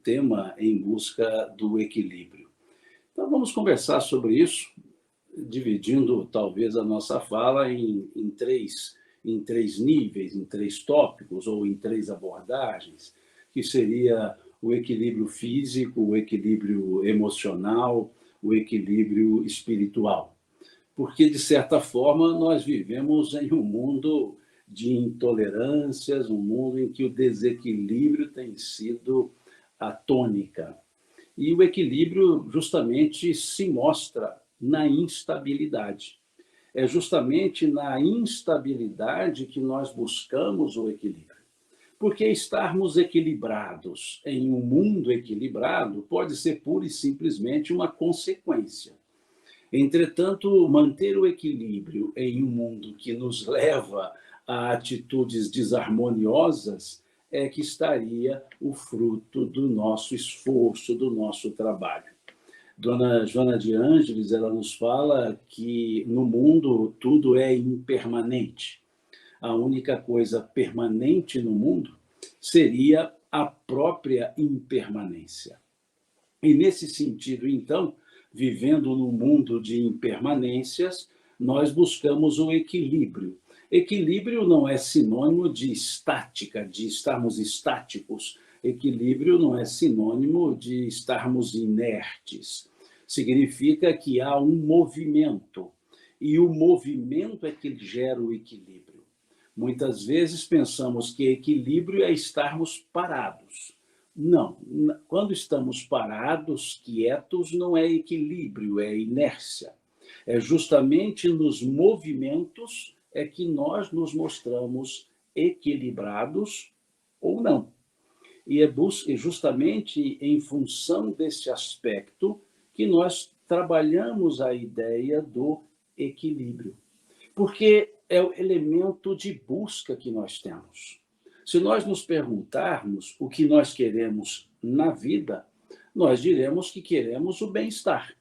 tema Em Busca do Equilíbrio. Então, vamos conversar sobre isso, dividindo talvez a nossa fala em três níveis, em três tópicos ou em três abordagens, que seria o equilíbrio físico, o equilíbrio emocional, o equilíbrio espiritual. Porque, de certa forma, nós vivemos em um mundo de intolerâncias, um mundo em que o desequilíbrio tem sido a tônica. E o equilíbrio justamente se mostra na instabilidade. É justamente na instabilidade que nós buscamos o equilíbrio. Porque estarmos equilibrados em um mundo equilibrado pode ser pura e simplesmente uma consequência. Entretanto, manter o equilíbrio em um mundo que nos leva a atitudes desarmoniosas é que estaria o fruto do nosso esforço, do nosso trabalho. Dona Joana de Ângeles, ela nos fala que no mundo tudo é impermanente. A única coisa permanente no mundo seria a própria impermanência. E nesse sentido, então, vivendo num mundo de impermanências, nós buscamos o equilíbrio. Equilíbrio não é sinônimo de estática, de estarmos estáticos. Equilíbrio não é sinônimo de estarmos inertes. Significa que há um movimento, e o movimento é que gera o equilíbrio. Muitas vezes pensamos que equilíbrio é estarmos parados. Não, quando estamos parados, quietos, não é equilíbrio, é inércia. É justamente nos movimentos é que nós nos mostramos equilibrados ou não. E é justamente em função desse aspecto que nós trabalhamos a ideia do equilíbrio. Porque é o elemento de busca que nós temos. Se nós nos perguntarmos o que nós queremos na vida, nós diremos que queremos o bem-estar.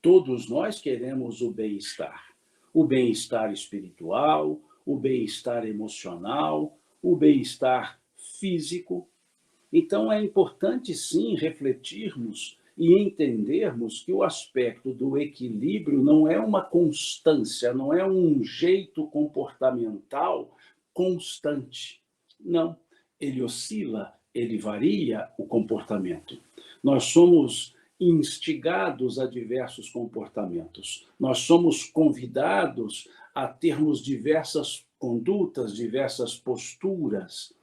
Todos nós queremos o bem-estar. O bem-estar espiritual, o bem-estar emocional, o bem-estar físico. Então, é importante, sim, refletirmos e entendermos que o aspecto do equilíbrio não é uma constância, não é um jeito comportamental constante. Não, ele oscila, ele varia o comportamento. Nós somos instigados a diversos comportamentos. Nós somos convidados a termos diversas condutas, diversas posturas.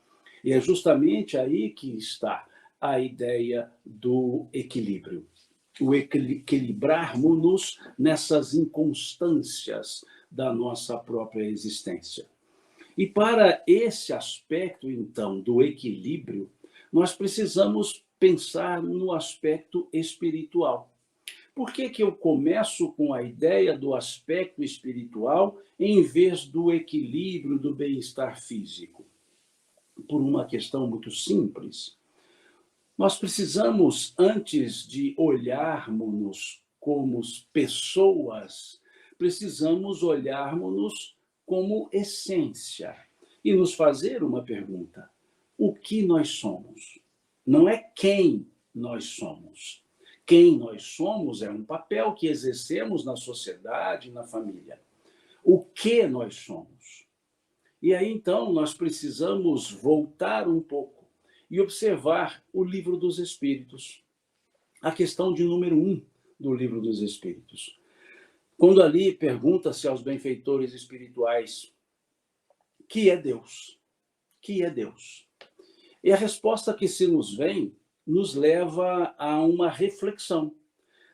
E é justamente aí que está a ideia do equilíbrio. O equilibrarmos-nos nessas inconstâncias da nossa própria existência. E para esse aspecto, então, do equilíbrio, nós precisamos pensar no aspecto espiritual. Por que eu começo com a ideia do aspecto espiritual em vez do equilíbrio do bem-estar físico? Por uma questão muito simples. Nós precisamos, antes de olharmos-nos como pessoas, precisamos olharmos-nos como essência e nos fazer uma pergunta: o que nós somos? Não é quem nós somos. Quem nós somos é um papel que exercemos na sociedade, na família. O que nós somos? E aí, então, nós precisamos voltar um pouco e observar o Livro dos Espíritos. A questão de número 1 do Livro dos Espíritos. Quando ali pergunta-se aos benfeitores espirituais: que é Deus? Que é Deus? E a resposta que se nos vem nos leva a uma reflexão.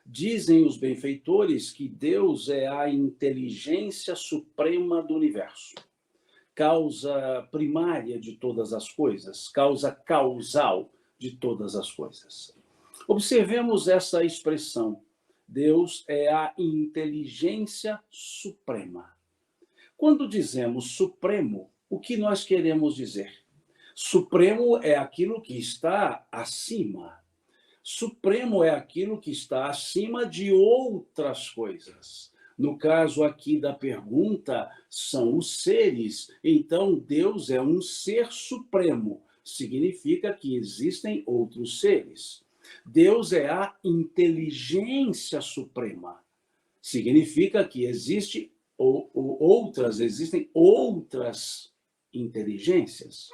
Dizem os benfeitores que Deus é a inteligência suprema do universo, causa primária de todas as coisas, causa causal de todas as coisas. Observemos essa expressão. Deus é a inteligência suprema. Quando dizemos supremo, o que nós queremos dizer? Supremo é aquilo que está acima. Supremo é aquilo que está acima de outras coisas. No caso aqui da pergunta, são os seres. Então, Deus é um ser supremo. significa que existem outros seres. Deus é a inteligência suprema. Significa que existem outras inteligências.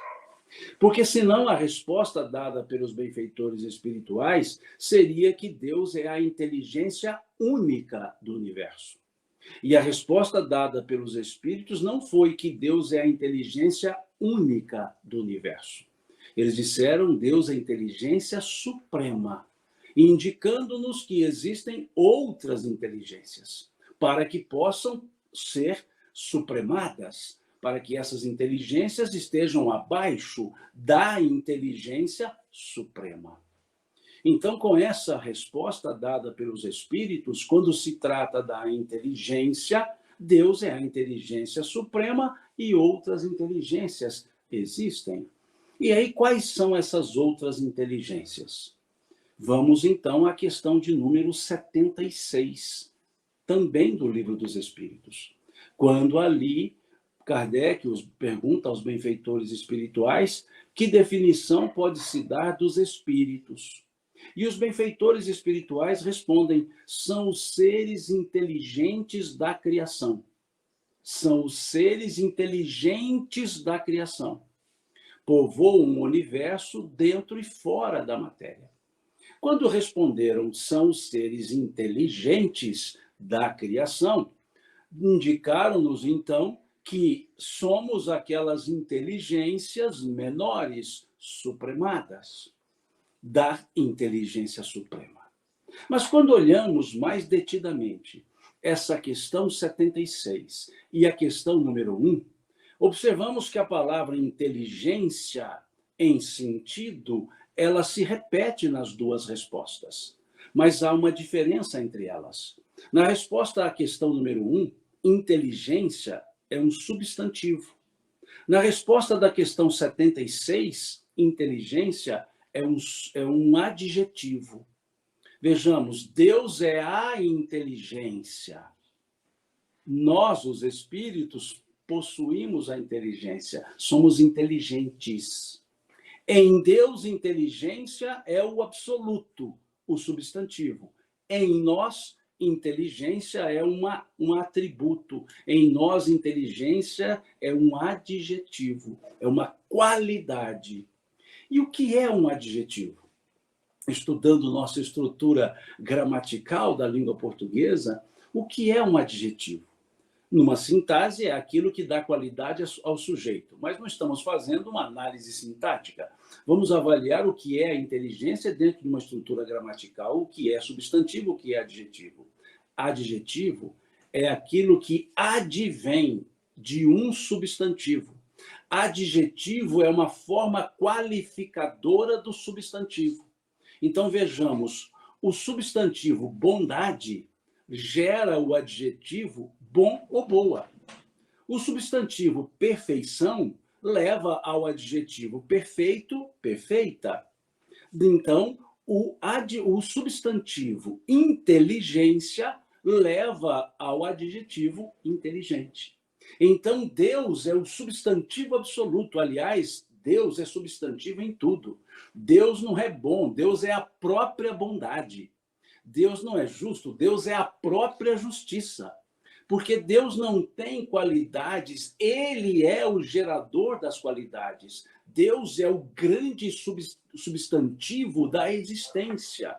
Porque senão a resposta dada pelos benfeitores espirituais seria que Deus é a inteligência única do universo. E a resposta dada pelos espíritos não foi que Deus é a inteligência única do universo. Eles disseram Deus é a inteligência suprema, indicando-nos que existem outras inteligências, para que possam ser supremadas, para que essas inteligências estejam abaixo da inteligência suprema. Então, com essa resposta dada pelos espíritos, quando se trata da inteligência, Deus é a inteligência suprema e outras inteligências existem. E aí, quais são essas outras inteligências? Vamos, então, à questão de número 76, também do Livro dos Espíritos. Quando ali Kardec pergunta aos benfeitores espirituais que definição pode se dar dos espíritos. E os benfeitores espirituais respondem: são os seres inteligentes da criação. São os seres inteligentes da criação. Povoam o universo dentro e fora da matéria. Quando responderam são os seres inteligentes da criação, indicaram-nos, então, que somos aquelas inteligências menores, supremadas, da inteligência suprema. Mas quando olhamos mais detidamente essa questão 76 e a questão número 1, observamos que a palavra inteligência, em sentido, ela se repete nas duas respostas, mas há uma diferença entre elas. Na resposta à questão número 1, inteligência é um substantivo. Na resposta da questão 76, inteligência é um adjetivo. Vejamos, Deus é a inteligência. Nós, os espíritos, possuímos a inteligência, somos inteligentes. Em Deus, inteligência é o absoluto, o substantivo. Em nós, inteligência é um atributo. Em nós, inteligência é um adjetivo, é uma qualidade. E o que é um adjetivo? Estudando nossa estrutura gramatical da língua portuguesa, o que é um adjetivo? Numa sintase, é aquilo que dá qualidade ao sujeito, mas não estamos fazendo uma análise sintática. Vamos avaliar o que é a inteligência dentro de uma estrutura gramatical, o que é substantivo, o que é adjetivo. Adjetivo é aquilo que advém de um substantivo. Adjetivo é uma forma qualificadora do substantivo. Então, vejamos, o substantivo bondade gera o adjetivo bom ou boa. O substantivo perfeição leva ao adjetivo perfeito, perfeita. Então, o substantivo inteligência leva ao adjetivo inteligente. Então, Deus é o substantivo absoluto. Aliás, Deus é substantivo em tudo. Deus não é bom, Deus é a própria bondade. Deus não é justo, Deus é a própria justiça. Porque Deus não tem qualidades, ele é o gerador das qualidades. Deus é o grande substantivo da existência.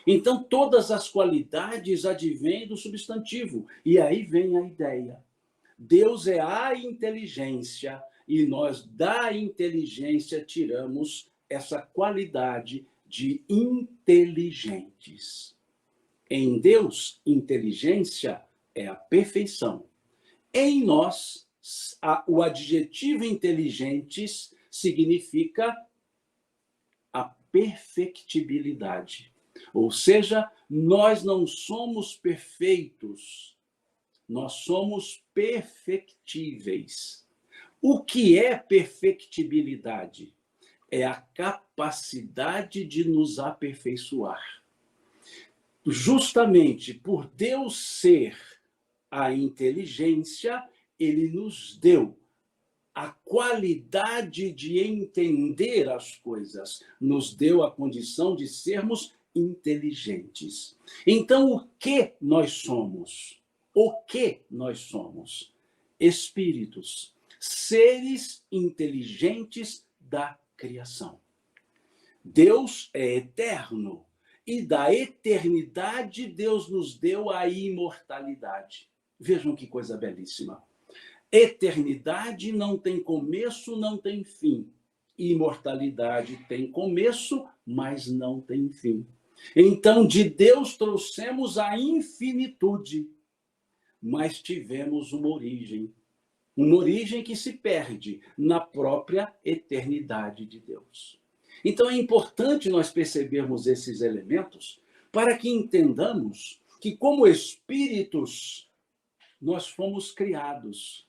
Então, todas as qualidades advêm do substantivo. E aí vem a ideia. Deus é a inteligência, e nós da inteligência tiramos essa qualidade de inteligentes. Em Deus, inteligência é a perfeição. Em nós, o adjetivo inteligentes significa a perfectibilidade. Ou seja, nós não somos perfeitos, nós somos perfectíveis. O que é perfectibilidade? É a capacidade de nos aperfeiçoar. Justamente por Deus ser a inteligência, ele nos deu a qualidade de entender as coisas, nos deu a condição de sermos inteligentes. Então, o que nós somos? O que nós somos? Espíritos, seres inteligentes da criação. Deus é eterno e da eternidade Deus nos deu a imortalidade. Vejam que coisa belíssima. Eternidade não tem começo, não tem fim. Imortalidade tem começo, mas não tem fim. Então, de Deus trouxemos a infinitude, mas tivemos uma origem que se perde na própria eternidade de Deus. Então, é importante nós percebermos esses elementos para que entendamos que, como espíritos, nós fomos criados.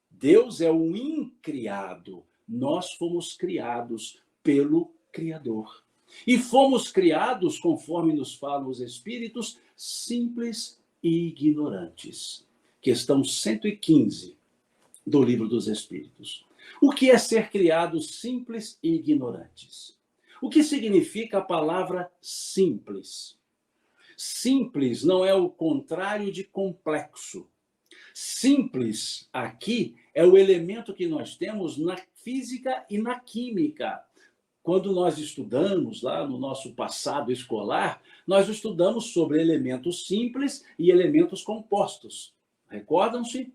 Deus é o incriado. Nós fomos criados pelo Criador. E fomos criados, conforme nos falam os Espíritos, simples e ignorantes. Questão 115 do Livro dos Espíritos. O que é ser criados simples e ignorantes? O que significa a palavra simples? Simples não é o contrário de complexo. Simples, aqui, é o elemento que nós temos na física e na química. Quando nós estudamos lá no nosso passado escolar, nós estudamos sobre elementos simples e elementos compostos. Recordam-se?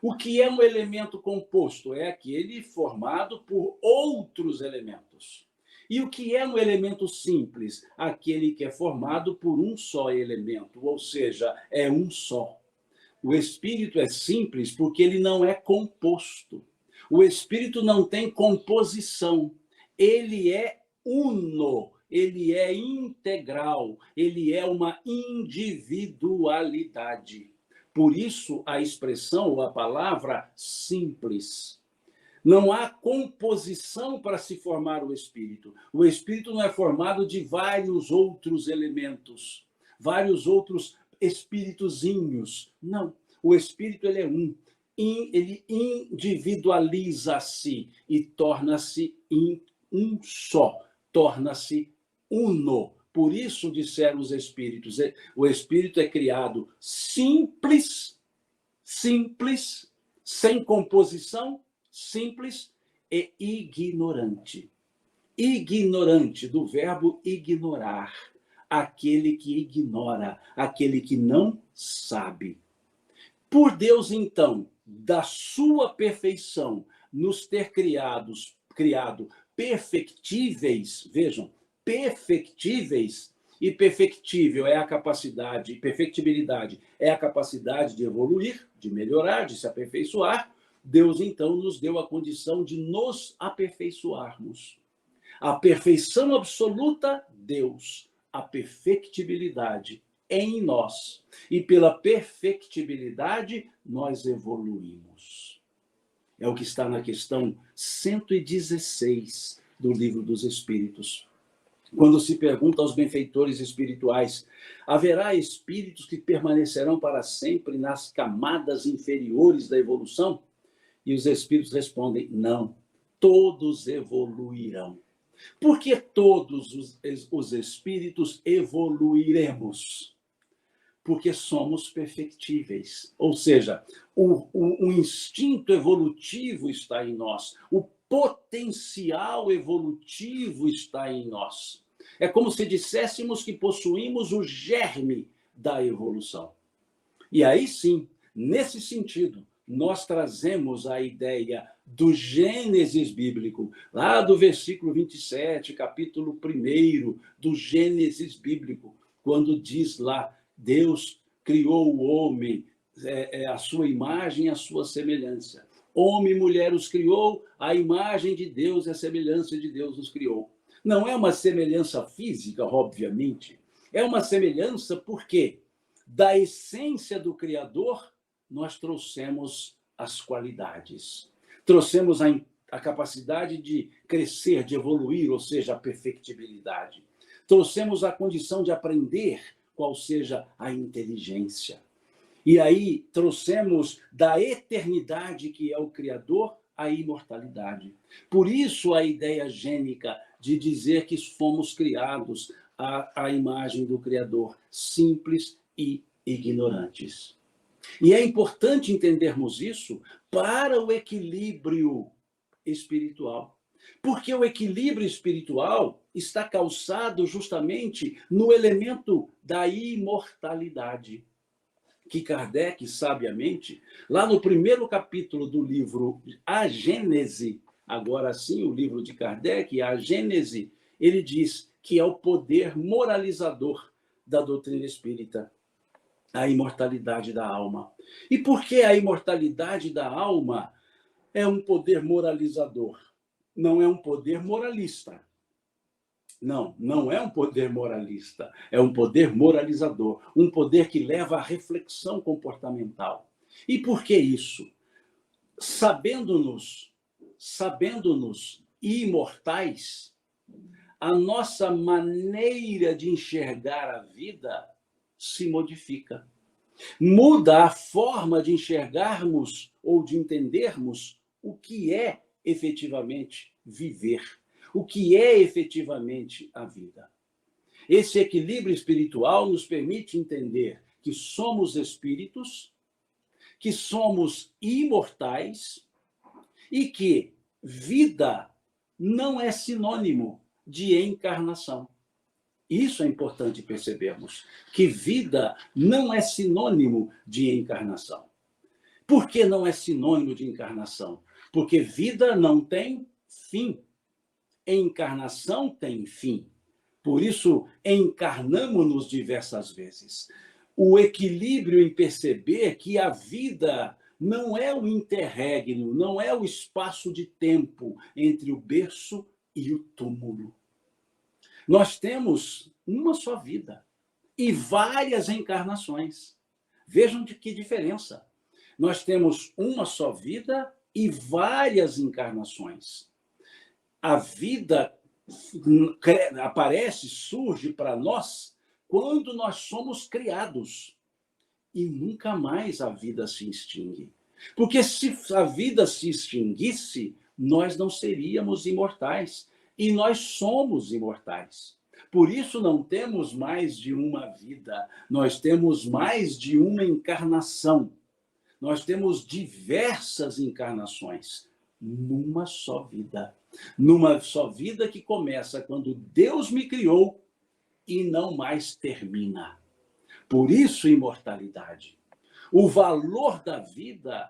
O que é um elemento composto? É aquele formado por outros elementos. E o que é um elemento simples? Aquele que é formado por um só elemento, ou seja, é um só. O espírito é simples porque ele não é composto. O espírito não tem composição. Ele é uno, ele é integral, ele é uma individualidade. Por isso, a expressão ou a palavra simples. Não há composição para se formar o espírito. O espírito não é formado de vários outros elementos, vários outros espíritozinhos. Não. O espírito ele é um. Ele individualiza-se e torna-se um só. Torna-se uno. Por isso disseram os espíritos, o espírito é criado simples, sem composição, simples e ignorante. Ignorante, do verbo ignorar, aquele que ignora, aquele que não sabe. Por Deus, então, da sua perfeição, nos ter criado perfectíveis, vejam, perfectíveis, e perfectível é a capacidade, perfectibilidade é a capacidade de evoluir, de melhorar, de se aperfeiçoar. Deus, então, nos deu a condição de nos aperfeiçoarmos. A perfeição absoluta, Deus. A perfectibilidade em nós. E pela perfectibilidade, nós evoluímos. É o que está na questão 116 do Livro dos Espíritos. Quando se pergunta aos benfeitores espirituais, haverá espíritos que permanecerão para sempre nas camadas inferiores da evolução? E os espíritos respondem, não, todos evoluirão. Por que todos os espíritos evoluiremos? Porque somos perfectíveis. Ou seja, o instinto evolutivo está em nós, o potencial evolutivo está em nós. É como se disséssemos que possuímos o germe da evolução. E aí sim, nesse sentido, nós trazemos a ideia do Gênesis bíblico, lá do versículo 27, capítulo 1 do Gênesis bíblico, quando diz lá, Deus criou o homem, a sua imagem e a sua semelhança. Homem e mulher os criou, a imagem de Deus e a semelhança de Deus os criou. Não é uma semelhança física, obviamente, é uma semelhança porque da essência do Criador nós trouxemos as qualidades. Trouxemos a capacidade de crescer, de evoluir, ou seja, a perfectibilidade. Trouxemos a condição de aprender, qual seja a inteligência. E aí trouxemos da eternidade, que é o Criador, a imortalidade. Por isso a ideia gênica de dizer que fomos criados à imagem do Criador, simples e ignorantes. E é importante entendermos isso para o equilíbrio espiritual. Porque o equilíbrio espiritual está calçado justamente no elemento da imortalidade, que Kardec, sabiamente, lá no primeiro capítulo do livro A Gênese, agora sim, o livro de Kardec, A Gênese, ele diz que é o poder moralizador da doutrina espírita, a imortalidade da alma. E por que a imortalidade da alma é um poder moralizador? Não é um poder moralista. Não, não é um poder moralista, é um poder moralizador, um poder que leva à reflexão comportamental. E por que isso? Sabendo-nos imortais, a nossa maneira de enxergar a vida se modifica. Muda a forma de enxergarmos ou de entendermos o que é efetivamente viver, o que é efetivamente a vida. Esse equilíbrio espiritual nos permite entender que somos espíritos, que somos imortais e que vida não é sinônimo de encarnação. Isso é importante percebermos, que vida não é sinônimo de encarnação. Por que não é sinônimo de encarnação? Porque vida não tem fim. Encarnação tem fim. Por isso, encarnamos-nos diversas vezes. O equilíbrio em perceber que a vida não é o interregno, não é o espaço de tempo entre o berço e o túmulo. Nós temos uma só vida e várias encarnações. Vejam de que diferença. Nós temos uma só vida e várias encarnações. A vida aparece, surge para nós quando nós somos criados. E nunca mais a vida se extingue. Porque se a vida se extinguisse, nós não seríamos imortais. E nós somos imortais. Por isso não temos mais de uma vida, nós temos mais de uma encarnação. Nós temos diversas encarnações numa só vida. Numa só vida que começa quando Deus me criou e não mais termina. Por isso, imortalidade. O valor da vida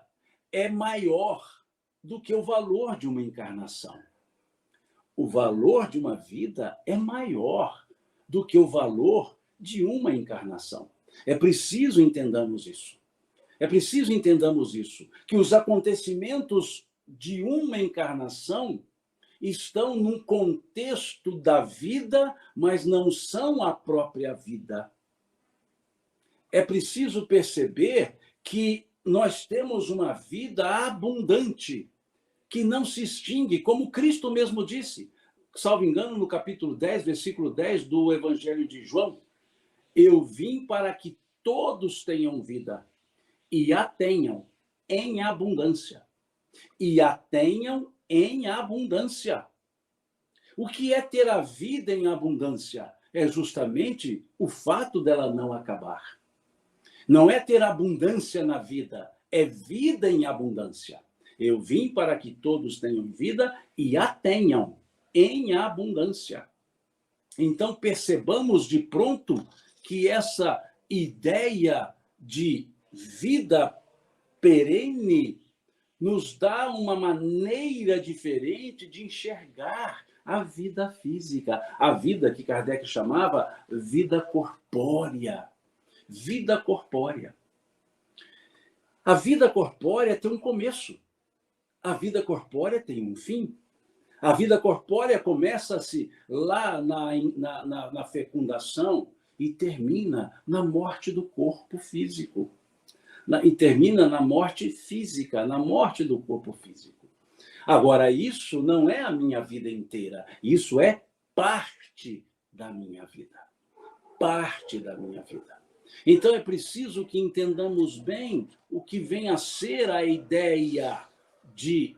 é maior do que o valor de uma encarnação. O valor de uma vida é maior do que o valor de uma encarnação. É preciso entendamos isso. É preciso entendamos isso, que os acontecimentos de uma encarnação estão num contexto da vida, mas não são a própria vida. É preciso perceber que nós temos uma vida abundante, que não se extingue, como Cristo mesmo disse, salvo engano, no capítulo 10, versículo 10 do Evangelho de João, eu vim para que todos tenham vida, e a tenham em abundância. E a tenham em abundância. O que é ter a vida em abundância? É justamente o fato dela não acabar. Não é ter abundância na vida, é vida em abundância. Eu vim para que todos tenham vida e a tenham em abundância. Então, percebamos de pronto que essa ideia de vida perene nos dá uma maneira diferente de enxergar a vida física, a vida que Kardec chamava vida corpórea. Vida corpórea. A vida corpórea tem um começo. A vida corpórea tem um fim. A vida corpórea começa-se lá na fecundação e termina na morte do corpo físico. E termina na morte física, na morte do corpo físico. Agora, isso não é a minha vida inteira. Isso é parte da minha vida. Parte da minha vida. Então, é preciso que entendamos bem o que vem a ser a ideia de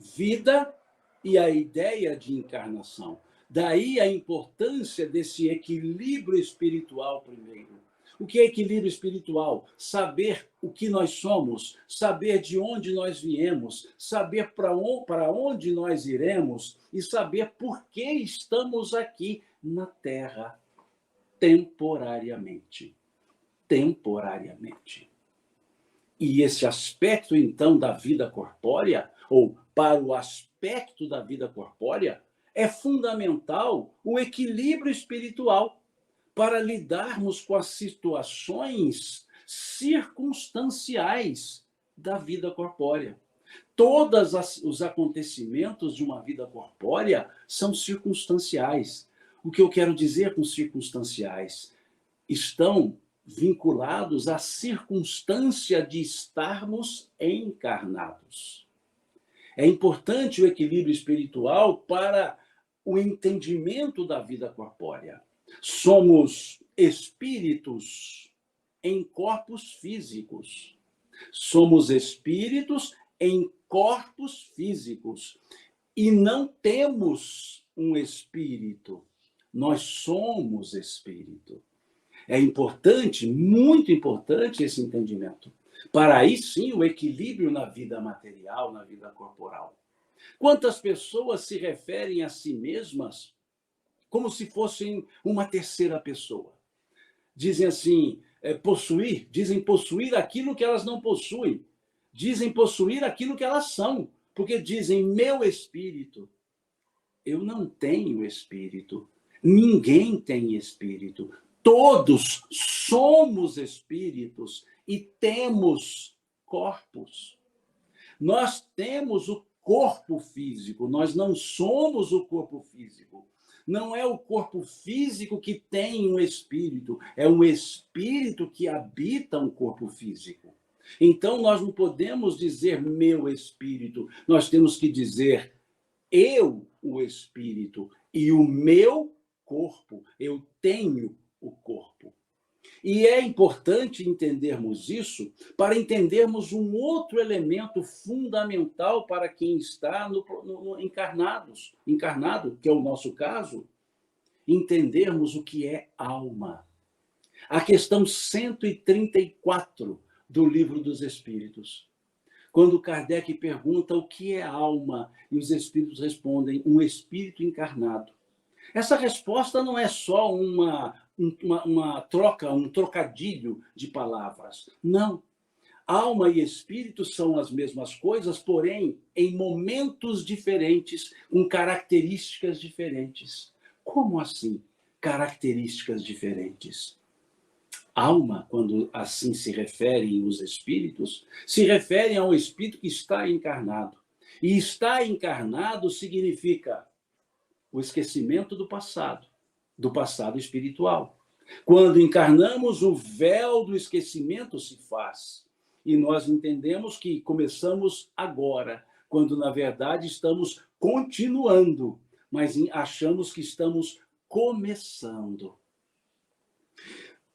vida e a ideia de encarnação. Daí a importância desse equilíbrio espiritual primeiro. O que é equilíbrio espiritual? Saber o que nós somos, saber de onde nós viemos, saber para onde nós iremos e saber por que estamos aqui na Terra temporariamente. Temporariamente. E esse aspecto, então, da vida corpórea, ou para o aspecto da vida corpórea, é fundamental o equilíbrio espiritual para lidarmos com as situações circunstanciais da vida corpórea. Todos os acontecimentos de uma vida corpórea são circunstanciais. O que eu quero dizer com circunstanciais? Estão vinculados à circunstância de estarmos encarnados. É importante o equilíbrio espiritual para o entendimento da vida corpórea. Somos espíritos em corpos físicos. Somos espíritos em corpos físicos. E não temos um espírito. Nós somos espírito. É importante, muito importante esse entendimento. Para aí sim o equilíbrio na vida material, na vida corporal. Quantas pessoas se referem a si mesmas como se fossem uma terceira pessoa? Dizem assim, dizem possuir aquilo que elas não possuem. Dizem possuir aquilo que elas são, porque dizem meu espírito. Eu não tenho espírito. Ninguém tem espírito. Todos somos espíritos e temos corpos. Nós temos o corpo físico, nós não somos o corpo físico. Não é o corpo físico que tem um espírito, é um espírito que habita um corpo físico. Então, nós não podemos dizer meu espírito, nós temos que dizer eu, o espírito, e o meu corpo. Eu tenho o corpo. E é importante entendermos isso para entendermos um outro elemento fundamental para quem está encarnado, que é o nosso caso, entendermos o que é alma. A questão 134 do Livro dos Espíritos. Quando Kardec pergunta o que é alma, e os espíritos respondem, um espírito encarnado. Essa resposta não é só uma troca, um trocadilho de palavras. Não. Alma e espírito são as mesmas coisas, porém, em momentos diferentes, com características diferentes. Como assim? Características diferentes. Alma, quando assim se referem os espíritos, se referem ao espírito que está encarnado. E estar encarnado significa o esquecimento do passado espiritual. Quando encarnamos, o véu do esquecimento se faz. E nós entendemos que começamos agora, quando na verdade estamos continuando, mas achamos que estamos começando.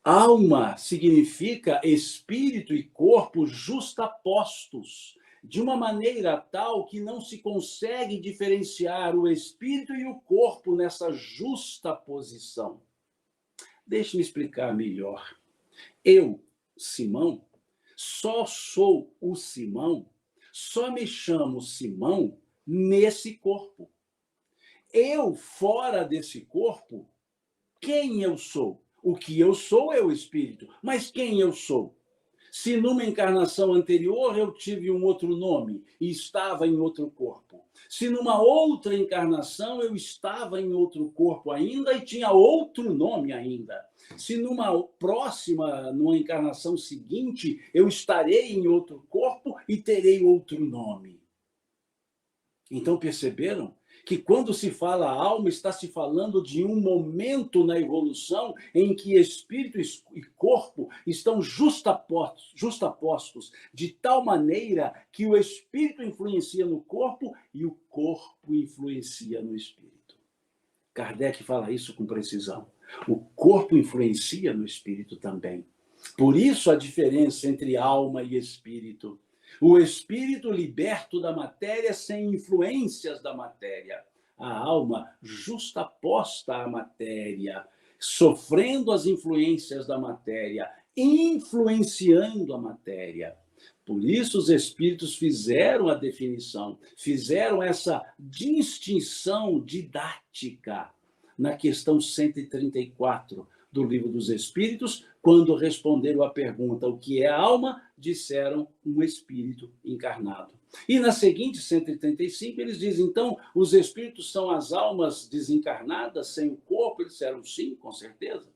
Alma significa espírito e corpo justapostos, de uma maneira tal que não se consegue diferenciar o espírito e o corpo nessa justa posição. Deixe-me explicar melhor. Eu, Simão, só sou o Simão, só me chamo Simão nesse corpo. Eu, fora desse corpo, quem eu sou? O que eu sou é o espírito, mas quem eu sou? Se numa encarnação anterior eu tive um outro nome e estava em outro corpo. Se numa outra encarnação eu estava em outro corpo ainda e tinha outro nome ainda. Se numa encarnação seguinte, eu estarei em outro corpo e terei outro nome. Então perceberam que quando se fala alma, está se falando de um momento na evolução em que espírito e corpo estão justapostos, de tal maneira que o espírito influencia no corpo e o corpo influencia no espírito. Kardec fala isso com precisão. O corpo influencia no espírito também. Por isso a diferença entre alma e espírito. O espírito liberto da matéria sem influências da matéria. A alma justaposta à matéria, sofrendo as influências da matéria, influenciando a matéria. Por isso os espíritos fizeram a definição, fizeram essa distinção didática na questão 134 do Livro dos Espíritos, quando responderam à pergunta o que é a alma, disseram um espírito encarnado. E na seguinte, 135, eles dizem, então, os espíritos são as almas desencarnadas, sem o corpo? Eles disseram sim, com certeza.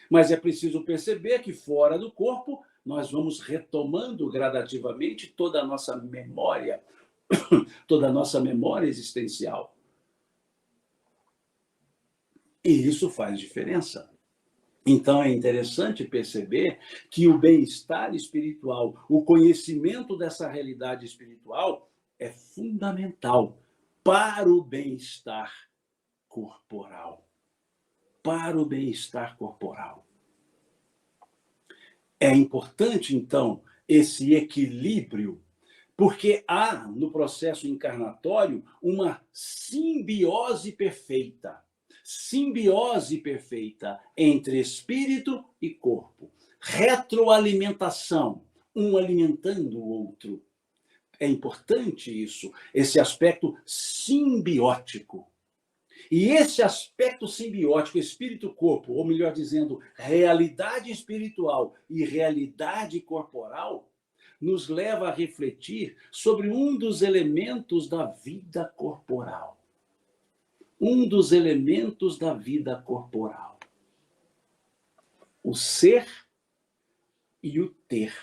Mas é preciso perceber que fora do corpo, nós vamos retomando gradativamente toda a nossa memória, toda a nossa memória existencial. E isso faz diferença. Então, é interessante perceber que o bem-estar espiritual, o conhecimento dessa realidade espiritual é fundamental para o bem-estar corporal. Para o bem-estar corporal. É importante, então, esse equilíbrio, porque há, no processo encarnatório, uma simbiose perfeita entre espírito e corpo. Retroalimentação, um alimentando o outro. É importante isso, esse aspecto simbiótico. E esse aspecto simbiótico, espírito-corpo, ou melhor dizendo, realidade espiritual e realidade corporal, nos leva a refletir sobre um dos elementos da vida corporal. Um dos elementos da vida corporal. O ser e o ter.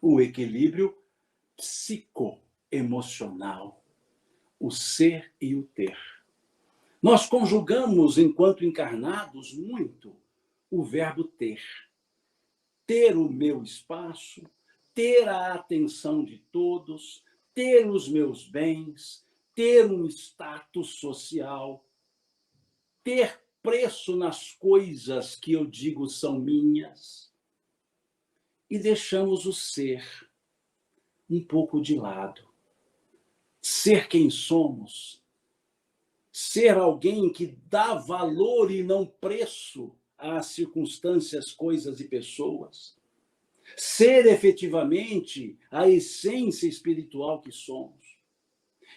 O equilíbrio psicoemocional. O ser e o ter. Nós conjugamos, enquanto encarnados, muito o verbo ter. Ter o meu espaço, ter a atenção de todos, ter os meus bens, ter um status social, ter preço nas coisas que eu digo são minhas, e deixamos o ser um pouco de lado. Ser quem somos, ser alguém que dá valor e não preço às circunstâncias, coisas e pessoas, ser efetivamente a essência espiritual que somos.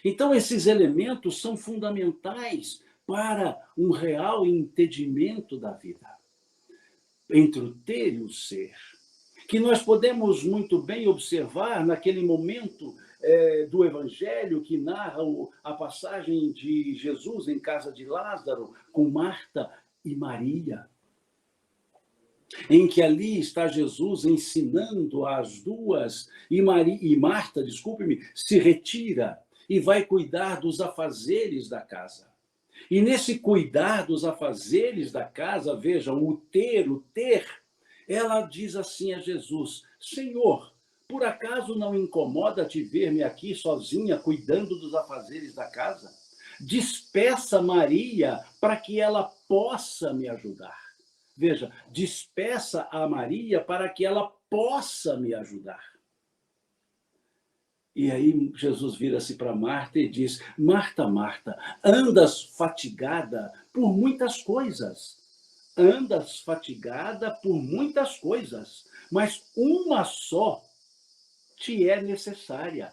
Então, esses elementos são fundamentais para um real entendimento da vida, entre o ter e o ser, que nós podemos muito bem observar naquele momento do Evangelho que narra a passagem de Jesus em casa de Lázaro, com Marta e Maria, em que ali está Jesus ensinando as duas, e Marta, desculpe-me, se retira e vai cuidar dos afazeres da casa. E nesse cuidar dos afazeres da casa, vejam, o ter, ela diz assim a Jesus, Senhor, por acaso não incomoda-te ver-me aqui sozinha cuidando dos afazeres da casa? Despeça Maria para que ela possa me ajudar. Veja, despeça a Maria para que ela possa me ajudar. E aí Jesus vira-se para Marta e diz, Marta, Marta, andas fatigada por muitas coisas. Andas fatigada por muitas coisas, mas uma só te é necessária.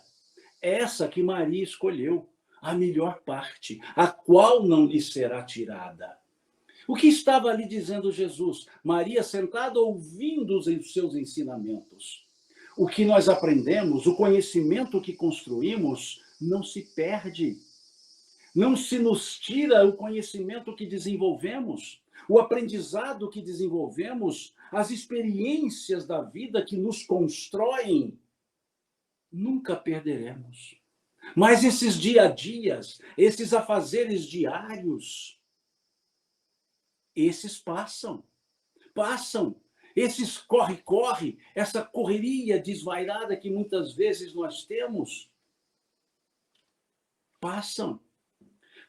Essa que Maria escolheu, a melhor parte, a qual não lhe será tirada. O que estava ali dizendo Jesus? Maria sentada ouvindo os seus ensinamentos. O que nós aprendemos, o conhecimento que construímos, não se perde. Não se nos tira o conhecimento que desenvolvemos, o aprendizado que desenvolvemos, as experiências da vida que nos constroem. Nunca perderemos. Mas esses dia a dias, esses afazeres diários, esses passam. Esses corre-corre, essa correria desvairada que muitas vezes nós temos, passam.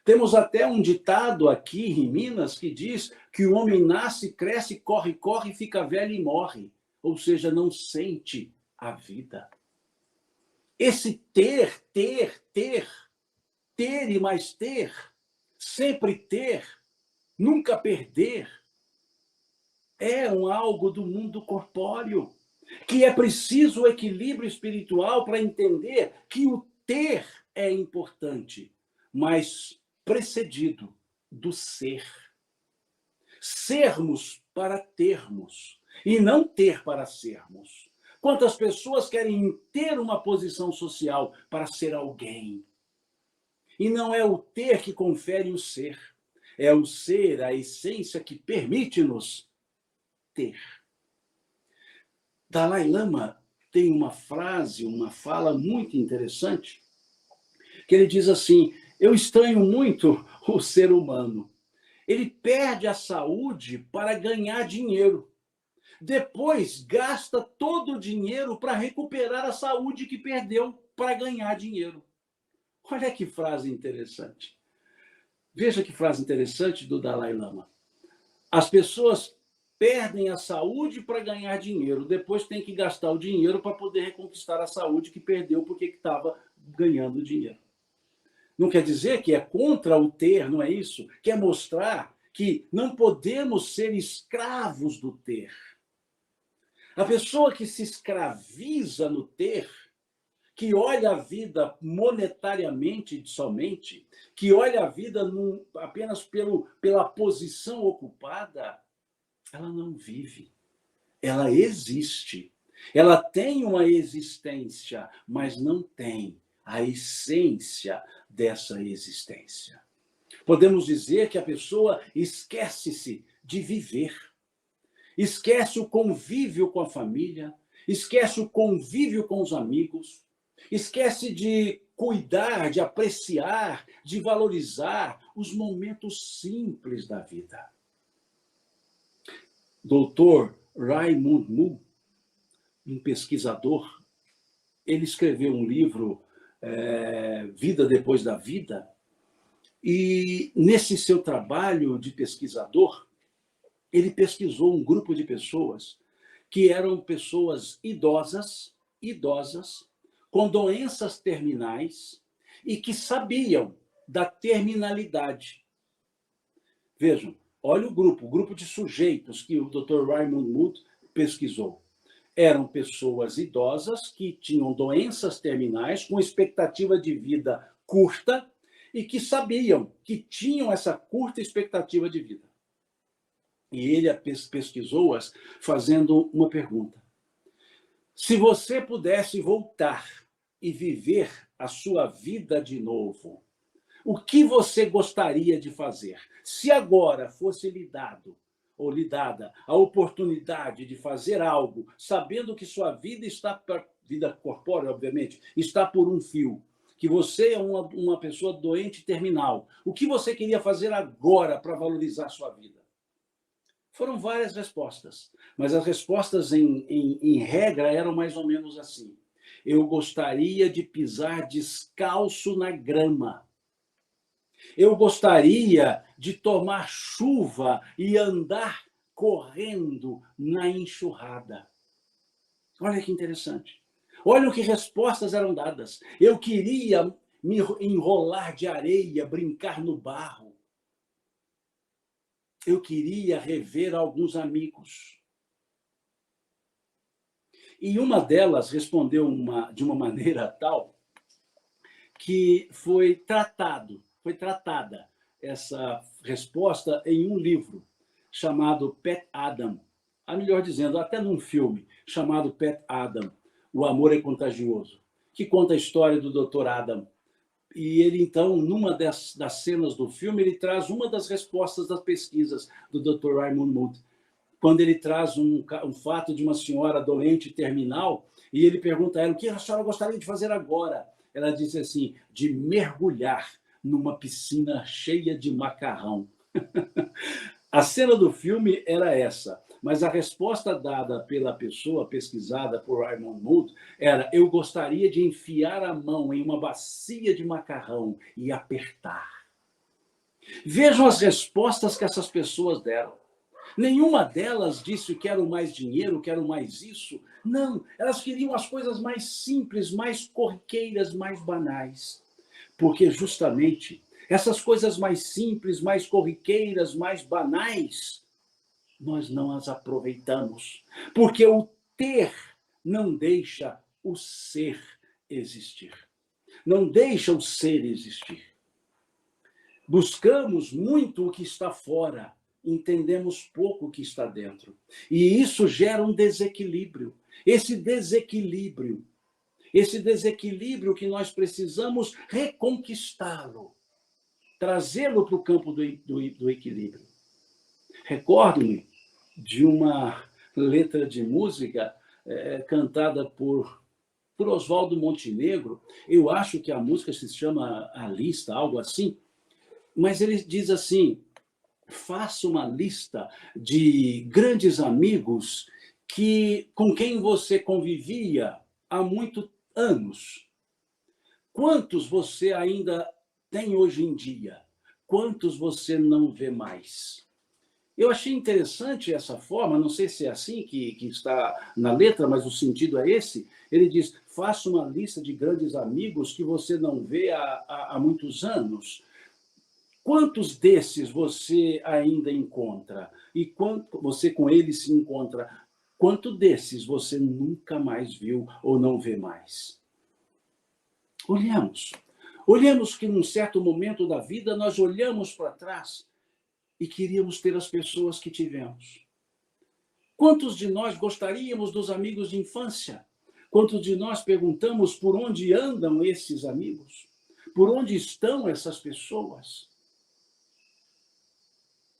Temos até um ditado aqui em Minas que diz que o homem nasce, cresce, corre, fica velho e morre. Ou seja, não sente a vida. Esse ter e mais ter, sempre ter, nunca perder, é algo do mundo corpóreo, que é preciso o equilíbrio espiritual para entender que o ter é importante, mas precedido do ser. Sermos para termos, e não ter para sermos. Quantas pessoas querem ter uma posição social para ser alguém? E não é o ter que confere o ser, é o ser, a essência que permite-nos ter. Dalai Lama tem uma frase, uma fala muito interessante, que ele diz assim: eu estranho muito o ser humano. Ele perde a saúde para ganhar dinheiro. Depois gasta todo o dinheiro para recuperar a saúde que perdeu para ganhar dinheiro. Olha que frase interessante. Veja que frase interessante do Dalai Lama. As pessoas perdem a saúde para ganhar dinheiro, depois tem que gastar o dinheiro para poder reconquistar a saúde que perdeu porque estava ganhando dinheiro. Não quer dizer que é contra o ter, não é isso? Quer mostrar que não podemos ser escravos do ter. A pessoa que se escraviza no ter, que olha a vida monetariamente somente, que olha a vida apenas pela posição ocupada, ela não vive. Ela existe. Ela tem uma existência, mas não tem a essência dessa existência. Podemos dizer que a pessoa esquece-se de viver. Esquece o convívio com a família, esquece o convívio com os amigos, esquece de cuidar, de apreciar, de valorizar os momentos simples da vida. Dr. Raymond Moon, um pesquisador, ele escreveu um livro, Vida Depois da Vida, e nesse seu trabalho de pesquisador, ele pesquisou um grupo de pessoas que eram pessoas idosas, com doenças terminais e que sabiam da terminalidade. Vejam, olha o grupo de sujeitos que o Dr. Raymond Moon pesquisou. Eram pessoas idosas que tinham doenças terminais com expectativa de vida curta e que sabiam que tinham essa curta expectativa de vida. E ele pesquisou-as fazendo uma pergunta. Se você pudesse voltar e viver a sua vida de novo, o que você gostaria de fazer? Se agora fosse lhe dado ou lhe dada a oportunidade de fazer algo, sabendo que sua vida vida corpórea, obviamente, está por um fio, que você é uma pessoa doente terminal, o que você queria fazer agora para valorizar sua vida? Foram várias respostas, mas as respostas, em regra, eram mais ou menos assim. Eu gostaria de pisar descalço na grama. Eu gostaria de tomar chuva e andar correndo na enxurrada. Olha que interessante. Olha o que respostas eram dadas. Eu queria me enrolar de areia, brincar no barro. Eu queria rever alguns amigos. E uma delas respondeu de uma maneira tal que foi tratada essa resposta em um livro chamado Pat Adam. Melhor dizendo, até num filme chamado Pat Adam, O Amor é Contagioso, que conta a história do Dr. Adam. E ele, então, numa das cenas do filme, ele traz uma das respostas das pesquisas do Dr. Raymond Moon, quando ele traz um fato de uma senhora doente terminal, e ele pergunta a ela, o que a senhora gostaria de fazer agora? Ela disse assim, de mergulhar numa piscina cheia de macarrão. A cena do filme era essa, mas a resposta dada pela pessoa pesquisada por Raymond Moon era: eu gostaria de enfiar a mão em uma bacia de macarrão e apertar. Vejam as respostas que essas pessoas deram. Nenhuma delas disse: quero mais dinheiro, quero mais isso. Não, elas queriam as coisas mais simples, mais corriqueiras, mais banais. Porque justamente essas coisas mais simples, mais corriqueiras, mais banais, nós não as aproveitamos. Porque o ter não deixa o ser existir. Não deixa o ser existir. Buscamos muito o que está fora, entendemos pouco o que está dentro. E isso gera um desequilíbrio. Esse desequilíbrio que nós precisamos reconquistá-lo, trazê-lo para o campo do equilíbrio. Recordo-me de uma letra de música cantada por Oswaldo Montenegro. Eu acho que a música se chama A Lista, algo assim. Mas ele diz assim: faça uma lista de grandes amigos com quem você convivia há muitos anos. Quantos você ainda tem hoje em dia? Quantos você não vê mais? Eu achei interessante essa forma, não sei se é assim que está na letra, mas o sentido é esse. Ele diz: faça uma lista de grandes amigos que você não vê há muitos anos. Quantos desses você ainda encontra? E quanto você com eles se encontra? Quanto desses você nunca mais viu ou não vê mais? Olhemos que num certo momento da vida nós olhamos para trás e queríamos ter as pessoas que tivemos. Quantos de nós gostaríamos dos amigos de infância? Quantos de nós perguntamos por onde andam esses amigos? Por onde estão essas pessoas?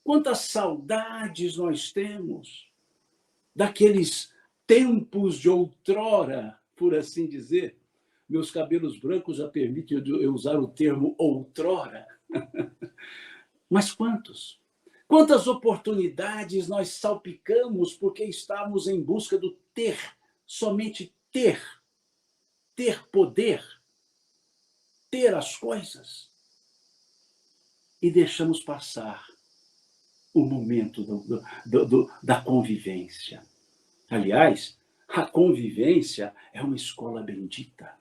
Quantas saudades nós temos daqueles tempos de outrora, por assim dizer. Meus cabelos brancos já permitem eu usar o termo outrora. Mas quantos? Quantas oportunidades nós salpicamos porque estávamos em busca do ter, somente ter poder, ter as coisas, e deixamos passar o momento da convivência. Aliás, a convivência é uma escola bendita.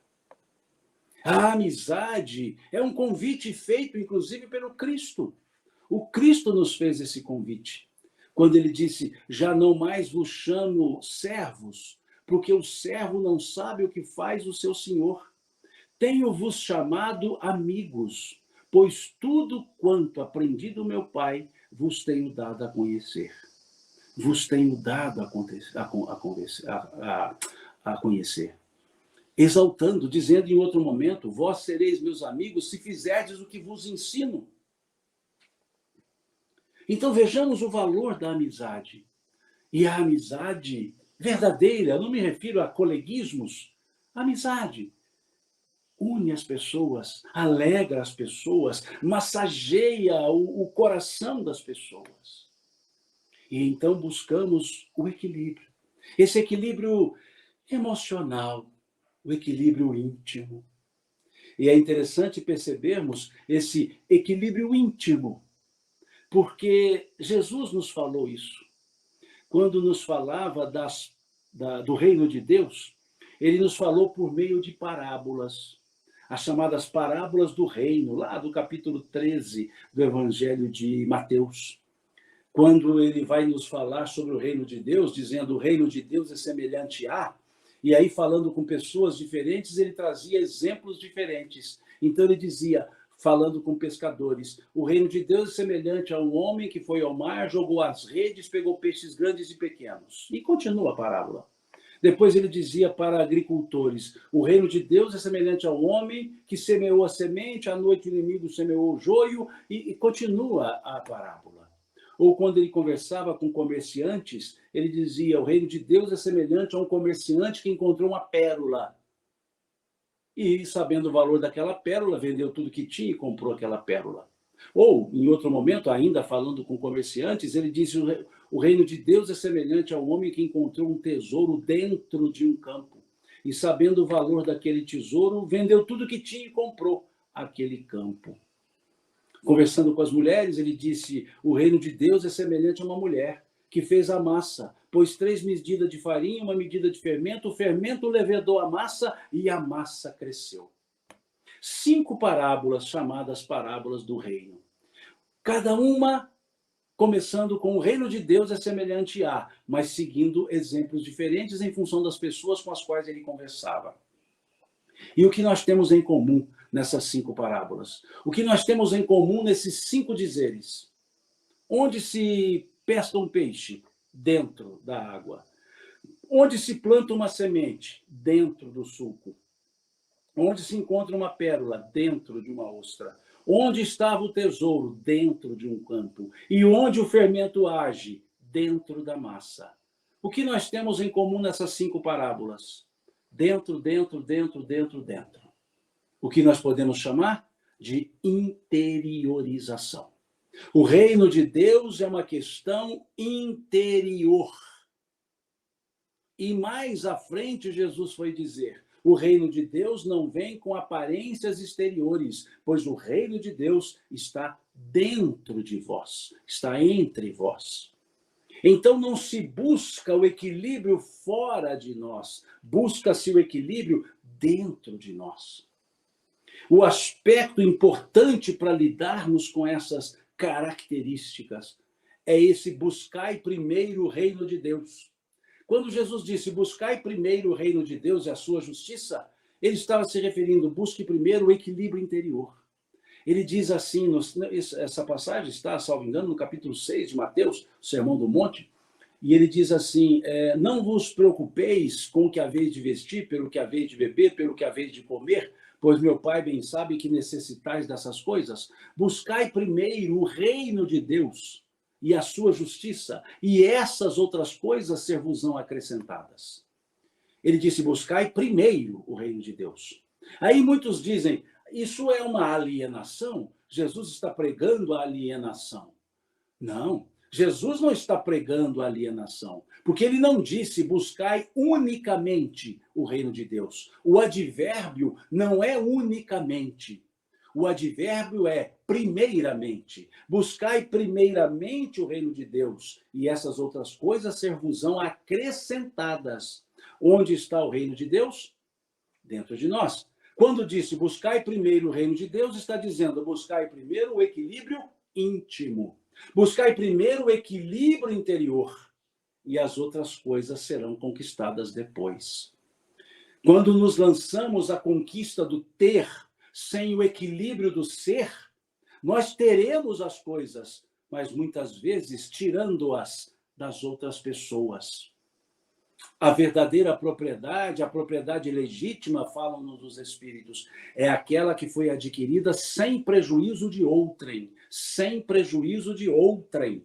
A amizade é um convite feito, inclusive, pelo Cristo. O Cristo nos fez esse convite, quando ele disse: já não mais vos chamo servos, porque o servo não sabe o que faz o seu senhor. Tenho-vos chamado amigos, pois tudo quanto aprendi do meu Pai vos tenho dado a conhecer. Vos tenho dado a conhecer. Exaltando, dizendo em outro momento: vós sereis meus amigos se fizerdes o que vos ensino. Então vejamos o valor da amizade. E a amizade verdadeira, eu não me refiro a coleguismos, amizade une as pessoas, alegra as pessoas, massageia o coração das pessoas. E então buscamos o equilíbrio. Esse equilíbrio emocional, o equilíbrio íntimo. E é interessante percebermos esse equilíbrio íntimo, porque Jesus nos falou isso. Quando nos falava do reino de Deus, ele nos falou por meio de parábolas, as chamadas parábolas do reino, lá do capítulo 13 do Evangelho de Mateus. Quando ele vai nos falar sobre o reino de Deus, dizendo: o reino de Deus é semelhante a... E aí, falando com pessoas diferentes, ele trazia exemplos diferentes. Então ele dizia, falando com pescadores: o reino de Deus é semelhante a um homem que foi ao mar, jogou as redes, pegou peixes grandes e pequenos. E continua a parábola. Depois ele dizia para agricultores: o reino de Deus é semelhante ao homem que semeou a semente, à noite o inimigo semeou o joio, e continua a parábola. Ou quando ele conversava com comerciantes, ele dizia: o reino de Deus é semelhante a um comerciante que encontrou uma pérola. E, sabendo o valor daquela pérola, vendeu tudo que tinha e comprou aquela pérola. Ou, em outro momento, ainda falando com comerciantes, ele disse: o reino de Deus é semelhante ao homem que encontrou um tesouro dentro de um campo. E, sabendo o valor daquele tesouro, vendeu tudo que tinha e comprou aquele campo. Conversando com as mulheres, ele disse: o reino de Deus é semelhante a uma mulher que fez a massa. Pôs 3 medidas de farinha, 1 medida de fermento, o fermento levedou a massa e a massa cresceu. 5 parábolas chamadas parábolas do reino. Cada uma começando com o reino de Deus é semelhante a, mas seguindo exemplos diferentes em função das pessoas com as quais ele conversava. E o que nós temos em comum nessas 5 parábolas? O que nós temos em comum nesses 5 dizeres? Onde se pesca um peixe? Dentro da água. Onde se planta uma semente? Dentro do sulco. Onde se encontra uma pérola? Dentro de uma ostra. Onde estava o tesouro? Dentro de um campo. E onde o fermento age? Dentro da massa. O que nós temos em comum nessas 5 parábolas? Dentro, dentro, dentro, dentro, dentro. O que nós podemos chamar de interiorização. O reino de Deus é uma questão interior. E mais à frente, Jesus foi dizer: o reino de Deus não vem com aparências exteriores, pois o reino de Deus está dentro de vós, está entre vós. Então não se busca o equilíbrio fora de nós, busca-se o equilíbrio dentro de nós. O aspecto importante para lidarmos com essas características é esse: buscai primeiro o reino de Deus. Quando Jesus disse buscai primeiro o reino de Deus e a sua justiça, ele estava se referindo: busque primeiro o equilíbrio interior. Ele diz assim, essa passagem está, salvo engano, no capítulo 6 de Mateus, Sermão do Monte, e ele diz assim: não vos preocupeis com o que haveis de vestir, pelo que haveis de beber, pelo que haveis de comer, pois meu Pai bem sabe que necessitais dessas coisas. Buscai primeiro o reino de Deus e a sua justiça, e essas outras coisas ser-vos-ão acrescentadas. Ele disse: buscai primeiro o reino de Deus. Aí muitos dizem: isso é uma alienação? Jesus está pregando a alienação. Não, Jesus não está pregando a alienação, porque ele não disse buscai unicamente o reino de Deus. O advérbio não é unicamente. O advérbio é primeiramente. Buscai primeiramente o reino de Deus, e essas outras coisas ser-vos-ão acrescentadas. Onde está o reino de Deus? Dentro de nós. Quando disse buscai primeiro o reino de Deus, está dizendo buscai primeiro o equilíbrio íntimo. Buscai primeiro o equilíbrio interior, e as outras coisas serão conquistadas depois. Quando nos lançamos à conquista do ter, sem o equilíbrio do ser, nós teremos as coisas, mas muitas vezes tirando-as das outras pessoas. A verdadeira propriedade, a propriedade legítima, falam-nos os Espíritos, é aquela que foi adquirida sem prejuízo de outrem. Sem prejuízo de outrem.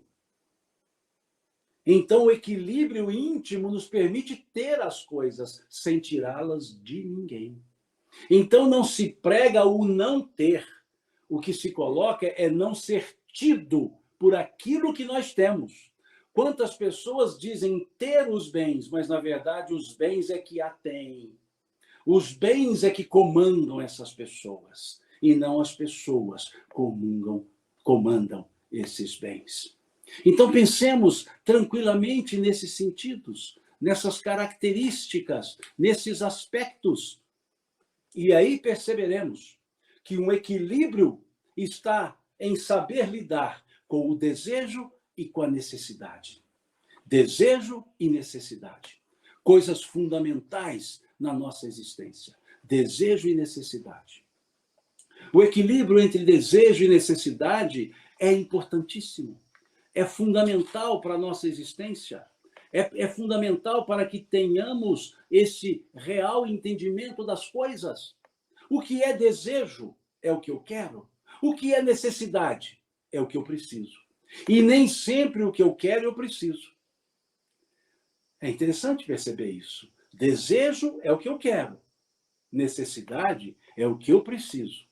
Então, o equilíbrio íntimo nos permite ter as coisas sem tirá-las de ninguém. Então, não se prega o não ter. O que se coloca é não ser tido por aquilo que nós temos. Quantas pessoas dizem ter os bens, mas, na verdade, os bens é que a têm. Os bens é que comandam essas pessoas, e não as pessoas comandam esses bens. Então, pensemos tranquilamente nesses sentidos, nessas características, nesses aspectos. E aí perceberemos que um equilíbrio está em saber lidar com o desejo e com a necessidade. Desejo e necessidade. Coisas fundamentais na nossa existência. Desejo e necessidade. O equilíbrio entre desejo e necessidade é importantíssimo. É fundamental para a nossa existência. É fundamental para que tenhamos esse real entendimento das coisas. O que é desejo é o que eu quero. O que é necessidade é o que eu preciso. E nem sempre o que eu quero eu preciso. É interessante perceber isso. Desejo é o que eu quero. Necessidade é o que eu preciso.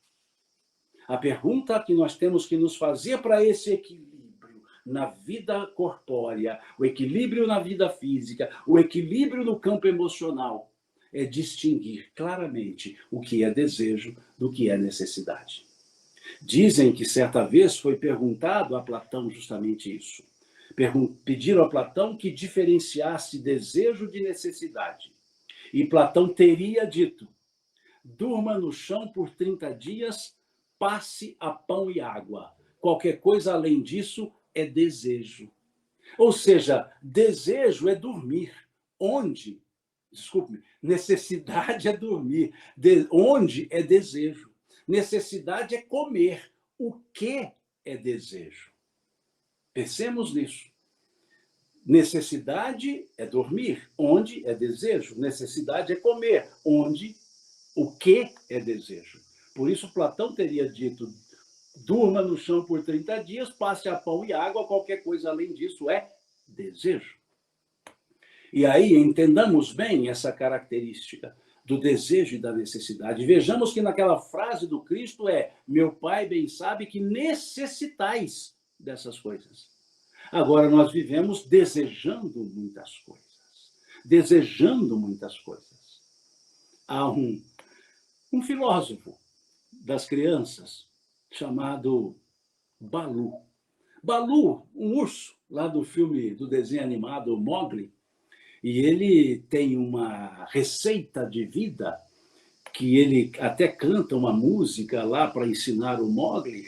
A pergunta que nós temos que nos fazer para esse equilíbrio na vida corpórea, o equilíbrio na vida física, o equilíbrio no campo emocional, é distinguir claramente o que é desejo do que é necessidade. Dizem que certa vez foi perguntado a Platão justamente isso. Pediram a Platão que diferenciasse desejo de necessidade. E Platão teria dito: durma no chão por 30 dias, passe a pão e água. Qualquer coisa além disso é desejo. Ou seja, desejo é dormir. Onde? Desculpe-me, necessidade é dormir. Onde é desejo? Necessidade é comer. O que é desejo? Pensemos nisso. Necessidade é dormir. Onde é desejo? Necessidade é comer. Onde? O que é desejo? Por isso, Platão teria dito: durma no chão por 30 dias, passe a pão e água, qualquer coisa além disso é desejo. E aí, entendamos bem essa característica do desejo e da necessidade. Vejamos que naquela frase do Cristo é: meu Pai bem sabe que necessitais dessas coisas. Agora, nós vivemos desejando muitas coisas. Desejando muitas coisas. Há um filósofo das crianças chamado Balu. Balu, um urso, lá do filme, do desenho animado Mowgli, e ele tem uma receita de vida que ele até canta uma música lá para ensinar o Mowgli,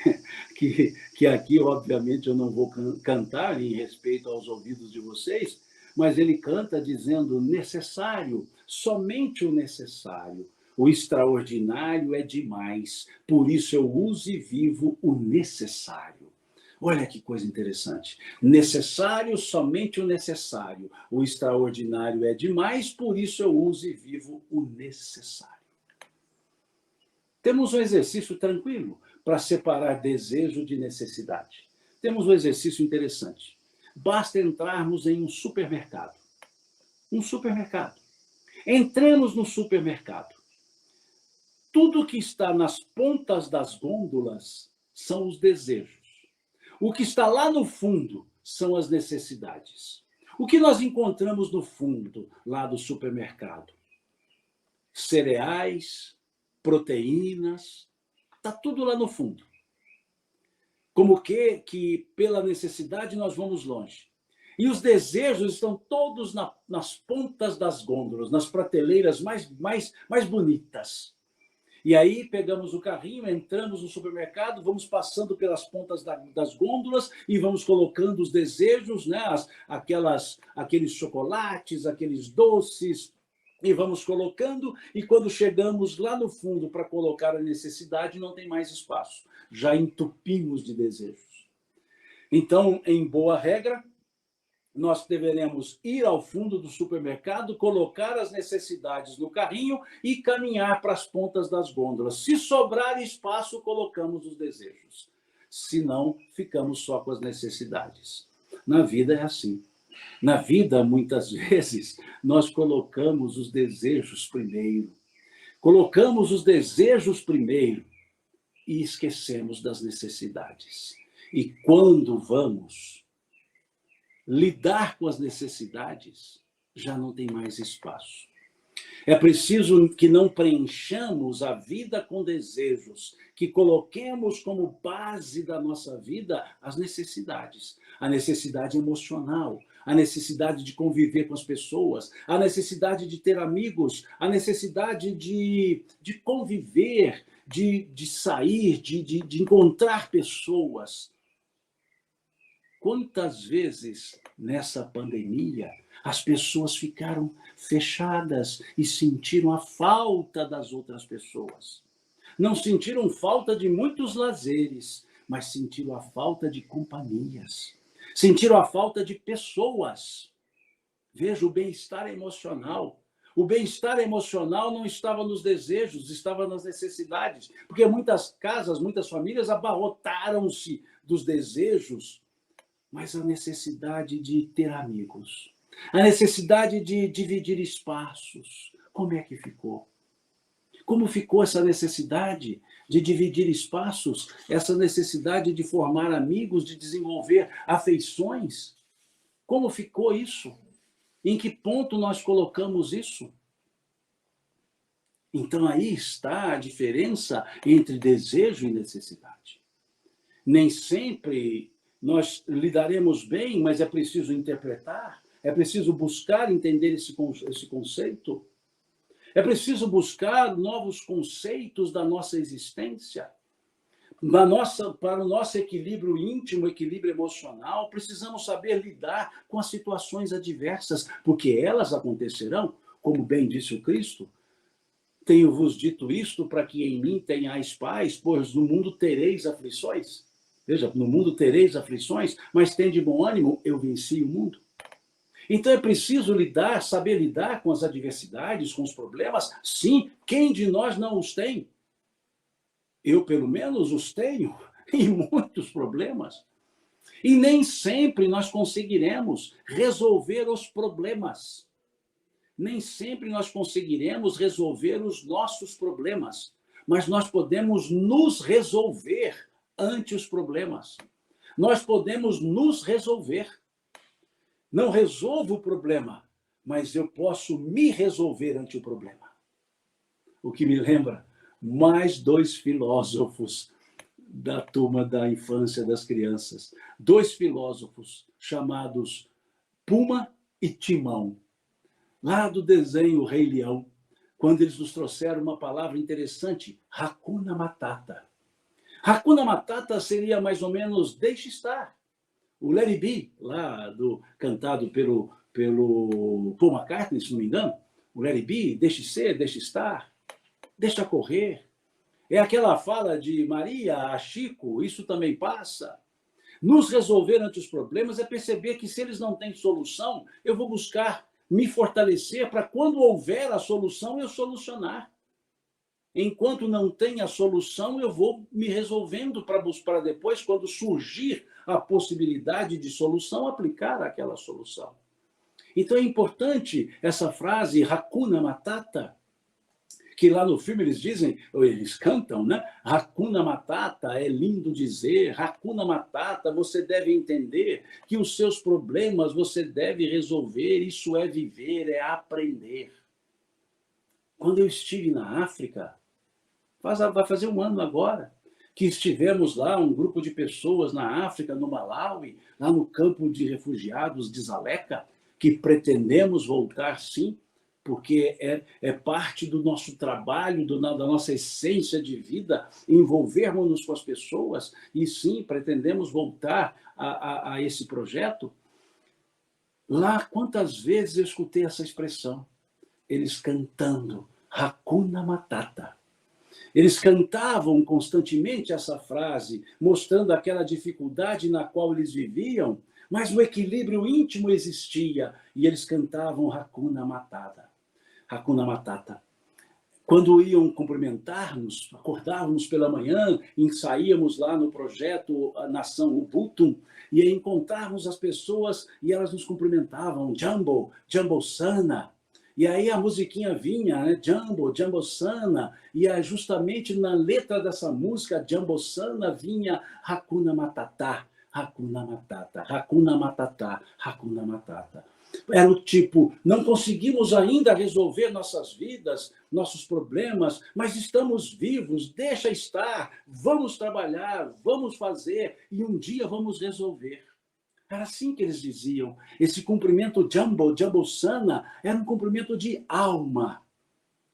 que aqui, obviamente, eu não vou cantar em respeito aos ouvidos de vocês, mas ele canta dizendo: necessário, somente o necessário. O extraordinário é demais, por isso eu uso e vivo o necessário. Olha que coisa interessante. Necessário, somente o necessário. O extraordinário é demais, por isso eu uso e vivo o necessário. Temos um exercício tranquilo para separar desejo de necessidade. Temos um exercício interessante. Basta entrarmos em um supermercado. Um supermercado. Entremos no supermercado. Tudo que está nas pontas das gôndolas são os desejos. O que está lá no fundo são as necessidades. O que nós encontramos no fundo, lá do supermercado? Cereais, proteínas, está tudo lá no fundo. Como que pela necessidade nós vamos longe. E os desejos estão todos nas pontas das gôndolas, nas prateleiras mais bonitas. E aí pegamos o carrinho, entramos no supermercado, vamos passando pelas pontas das gôndolas e vamos colocando os desejos, né? Aqueles chocolates, aqueles doces, e vamos colocando, e quando chegamos lá no fundo para colocar a necessidade, não tem mais espaço. Já entupimos de desejos. Então, em boa regra, nós deveremos ir ao fundo do supermercado, colocar as necessidades no carrinho e caminhar para as pontas das gôndolas. Se sobrar espaço, colocamos os desejos. Se não, ficamos só com as necessidades. Na vida é assim. Na vida, muitas vezes, nós colocamos os desejos primeiro. Colocamos os desejos primeiro e esquecemos das necessidades. E quando vamos lidar com as necessidades, já não tem mais espaço. É preciso que não preenchamos a vida com desejos, que coloquemos como base da nossa vida as necessidades. A necessidade emocional, a necessidade de conviver com as pessoas, a necessidade de ter amigos, a necessidade de conviver, de sair, de encontrar pessoas. Quantas vezes nessa pandemia as pessoas ficaram fechadas e sentiram a falta das outras pessoas? Não sentiram falta de muitos lazeres, mas sentiram a falta de companhias. Sentiram a falta de pessoas. Veja o bem-estar emocional. O bem-estar emocional não estava nos desejos, estava nas necessidades. Porque muitas casas, muitas famílias abarrotaram-se dos desejos, mas a necessidade de ter amigos, a necessidade de dividir espaços, como é que ficou? Como ficou essa necessidade de dividir espaços, essa necessidade de formar amigos, de desenvolver afeições? Como ficou isso? Em que ponto nós colocamos isso? Então aí está a diferença entre desejo e necessidade. Nem sempre nós lidaremos bem, mas é preciso interpretar, é preciso buscar entender esse conceito, é preciso buscar novos conceitos da nossa existência. Para o nosso equilíbrio íntimo, equilíbrio emocional, precisamos saber lidar com as situações adversas, porque elas acontecerão, como bem disse o Cristo. Tenho-vos dito isto para que em mim tenhais paz, pois no mundo tereis aflições. Veja, no mundo tereis aflições, mas tende bom ânimo, eu venci o mundo. Então é preciso saber lidar com as adversidades, com os problemas. Sim, quem de nós não os tem? Eu, pelo menos, os tenho, e muitos problemas. E nem sempre nós conseguiremos resolver os problemas. Nem sempre nós conseguiremos resolver os nossos problemas. Mas nós podemos nos resolver ante os problemas. Nós podemos nos resolver. Não resolvo o problema, mas eu posso me resolver ante o problema. O que me lembra mais 2 filósofos da turma da infância das crianças. 2 filósofos chamados Puma e Timão, lá do desenho Rei Leão, quando eles nos trouxeram uma palavra interessante, Hakuna Matata. Hakuna Matata seria mais ou menos deixe estar. O Let It Be, lá cantado pelo Paul McCartney, se não me engano, o Let It Be, deixe ser, deixe estar. Deixa correr. É aquela fala de Maria a Chico, isso também passa. Nos resolver ante os problemas é perceber que se eles não têm solução, eu vou buscar me fortalecer para quando houver a solução, eu solucionar. Enquanto não tem a solução, eu vou me resolvendo para depois, quando surgir a possibilidade de solução, aplicar aquela solução. Então é importante essa frase, Hakuna Matata, que lá no filme eles dizem, ou eles cantam, né? Hakuna Matata, é lindo dizer, Hakuna Matata, você deve entender que os seus problemas você deve resolver, isso é viver, é aprender. Quando eu estive na África, vai fazer 1 ano agora, que estivemos lá, um grupo de pessoas na África, no Malawi, lá no campo de refugiados de Zaleca, que pretendemos voltar sim, porque é parte do nosso trabalho, da nossa essência de vida, envolvermos-nos com as pessoas, e sim, pretendemos voltar a esse projeto. Lá, quantas vezes eu escutei essa expressão? Eles cantando, Hakuna Matata. Eles cantavam constantemente essa frase, mostrando aquela dificuldade na qual eles viviam, mas o equilíbrio íntimo existia, e eles cantavam Hakuna Matata. Hakuna Matata. Quando iam cumprimentar-nos, acordávamos pela manhã, saíamos lá no projeto Nação Ubuntu, e encontrávamos as pessoas e elas nos cumprimentavam, Jambo, Jambo Sana. E aí a musiquinha vinha, né? Jambo, Jambo Sana, e justamente na letra dessa música, Jambo Sana, vinha Hakuna Matata, Hakuna Matata, Hakuna Matata, Hakuna Matata. Era o tipo, não conseguimos ainda resolver nossas vidas, nossos problemas, mas estamos vivos, deixa estar, vamos trabalhar, vamos fazer, e um dia vamos resolver. Era assim que eles diziam. Esse cumprimento Jambo, Jambo Sana, era um cumprimento de alma.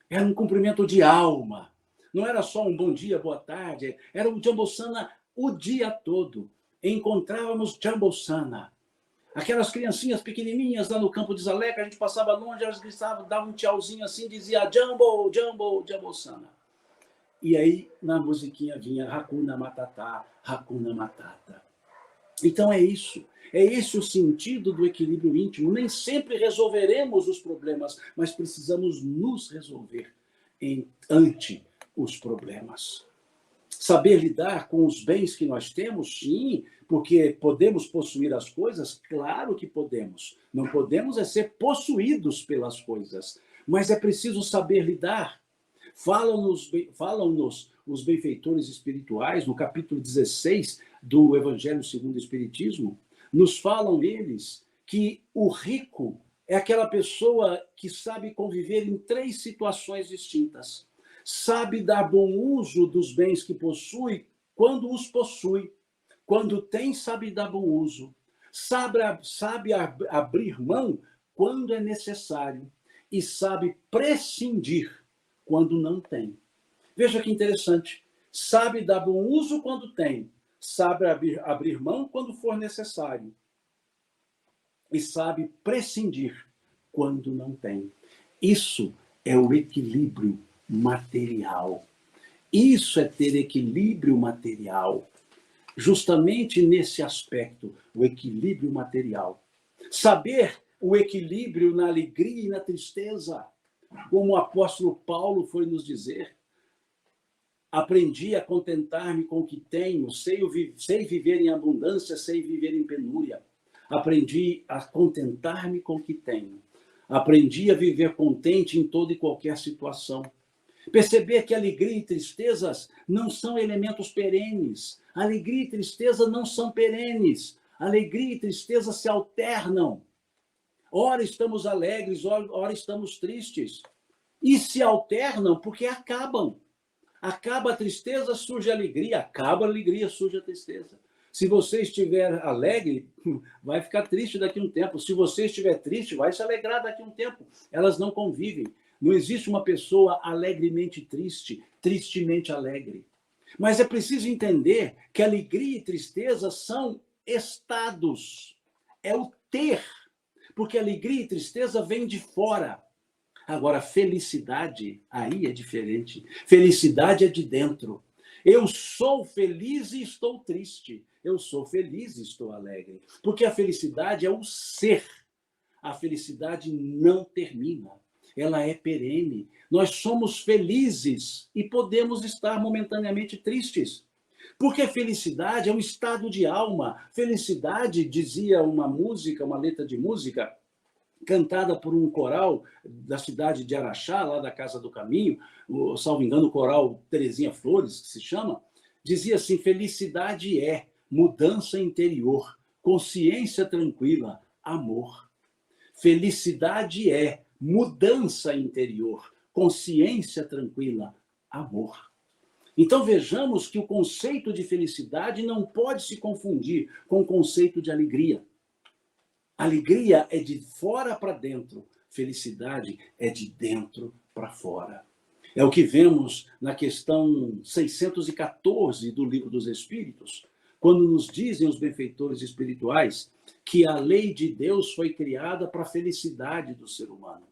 Era um cumprimento de alma. Não era só um bom dia, boa tarde, era um Jambo Sana o dia todo. Encontrávamos Jambo Sana. Aquelas criancinhas pequenininhas lá no campo de Zaleca, a gente passava longe, elas gritavam, davam um tchauzinho assim, dizia Jambo, Jambo, Jambo Sana. E aí, na musiquinha vinha Hakuna Matata, Hakuna Matata. Então é isso. É esse o sentido do equilíbrio íntimo. Nem sempre resolveremos os problemas, mas precisamos nos resolver ante os problemas. Saber lidar com os bens que nós temos, sim, porque podemos possuir as coisas? Claro que podemos. Não podemos ser possuídos pelas coisas, mas é preciso saber lidar. Falam-nos os benfeitores espirituais, no capítulo 16 do Evangelho segundo o Espiritismo, nos falam eles que o rico é aquela pessoa que sabe conviver em 3 situações distintas. Sabe dar bom uso dos bens que possui quando os possui. Quando tem, sabe dar bom uso. Sabe abrir mão quando é necessário. E sabe prescindir quando não tem. Veja que interessante. Sabe dar bom uso quando tem. Sabe abrir mão quando for necessário. E sabe prescindir quando não tem. Isso é o equilíbrio material. Isso é ter equilíbrio material. Justamente nesse aspecto, o equilíbrio material. Saber o equilíbrio na alegria e na tristeza, como o apóstolo Paulo foi nos dizer. Aprendi a contentar-me com o que tenho, sei viver em abundância, sei viver em penúria. Aprendi a contentar-me com o que tenho. Aprendi a viver contente em toda e qualquer situação. Perceber que alegria e tristezas não são elementos perenes. Alegria e tristeza não são perenes. Alegria e tristeza se alternam. Ora estamos alegres, ora estamos tristes. E se alternam porque acabam. Acaba a tristeza, surge a alegria. Acaba a alegria, surge a tristeza. Se você estiver alegre, vai ficar triste daqui a um tempo. Se você estiver triste, vai se alegrar daqui a um tempo. Elas não convivem. Não existe uma pessoa alegremente triste, tristemente alegre. Mas é preciso entender que alegria e tristeza são estados. É o ter. Porque alegria e tristeza vêm de fora. Agora, felicidade, aí é diferente. Felicidade é de dentro. Eu sou feliz e estou triste. Eu sou feliz e estou alegre. Porque a felicidade é o ser. A felicidade não termina. Ela é perene. Nós somos felizes e podemos estar momentaneamente tristes. Porque a felicidade é um estado de alma. Felicidade, dizia uma música, uma letra de música, cantada por um coral da cidade de Araxá, lá da Casa do Caminho, salvo engano, o coral Terezinha Flores, que se chama, dizia assim: felicidade é mudança interior, consciência tranquila, amor. Felicidade é mudança interior, consciência tranquila, amor. Então vejamos que o conceito de felicidade não pode se confundir com o conceito de alegria. Alegria é de fora para dentro, felicidade é de dentro para fora. É o que vemos na questão 614 do Livro dos Espíritos, quando nos dizem os benfeitores espirituais que a lei de Deus foi criada para a felicidade do ser humano.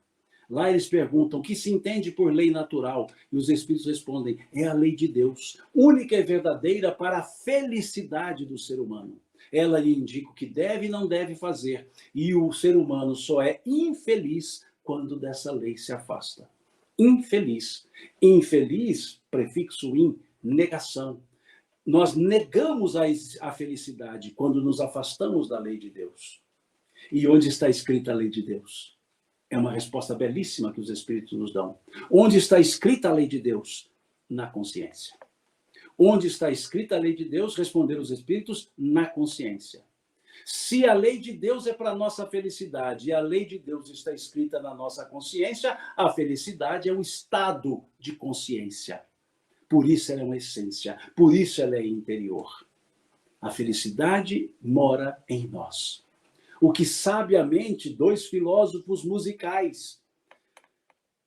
Lá eles perguntam o que se entende por lei natural, e os espíritos respondem: é a lei de Deus, única e verdadeira para a felicidade do ser humano. Ela lhe indica o que deve e não deve fazer, e o ser humano só é infeliz quando dessa lei se afasta. Infeliz. Infeliz, prefixo in, negação. Nós negamos a felicidade quando nos afastamos da lei de Deus. E onde está escrita a lei de Deus? É uma resposta belíssima que os espíritos nos dão. Onde está escrita a lei de Deus? Na consciência. Onde está escrita a lei de Deus, responderam os espíritos, na consciência. Se a lei de Deus é para a nossa felicidade e a lei de Deus está escrita na nossa consciência, a felicidade é um estado de consciência. Por isso ela é uma essência, por isso ela é interior. A felicidade mora em nós. O que sabiamente dois filósofos musicais